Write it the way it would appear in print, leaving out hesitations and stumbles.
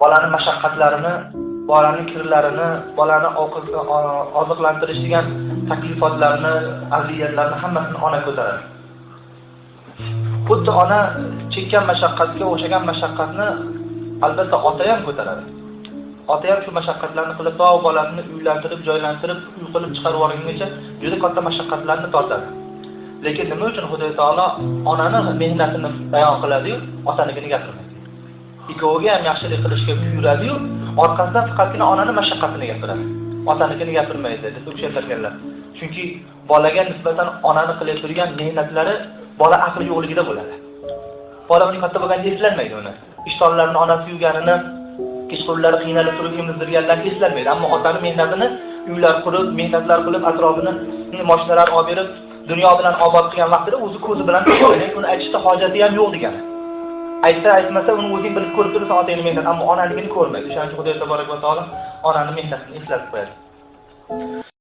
bolani mashaqqatlarini, bolaning kirlarini, bolani oziqlantirish degan taklifotlarni, aziyatlarni hammasini ona ko'taradi. Xuddi ona chekkan mashaqqatga o'xshagan mashaqqatni albatta ota ham ko'taradi. Ota ham shu mashaqqatlarni qilib, bolasini uylantirib, joylantirib, uy qilib chiqarib yuborguncha juda katta mashaqqatlarni tortadi. Lekin nima uchun Xudo taolo onani mehnatini bayon qiladi-yu, otanikini gapirmaydi? Ikkoviga ham yaxshilik qilishga buyuradi-yu, orqasidan faqatgina onani mashaqqatini gapiradi. Otanikini gapirmaydi deb tushuntirganlar. Chunki bolaga nisbatan onani qilib turgan mehnatlari bola aqli yo'qligida bo'ladi. Bola uni katta bo'lganda eslanmaydi uni. Ishtonlarni onasi yuvganini, kechqurunlari qiynalib turib emizdirganlarni eslanmaydi. Ammo otani mehnatini, uylar qurib, mehnatlar qilib, atrofini mashinalar olib berib, dunyo bilan obod qilgan vaqtida o'zi ko'zi bilan ko'rgan, uni aytishda hojati ham yo'q degani. Aytmasa uni o'zing bilib ko'rib tursan otangning mehnatini, ammo onaligini ko'rmaydi. Shuning uchun Xudo taborak va taolo onani mehnatini eslatib qo'yadi.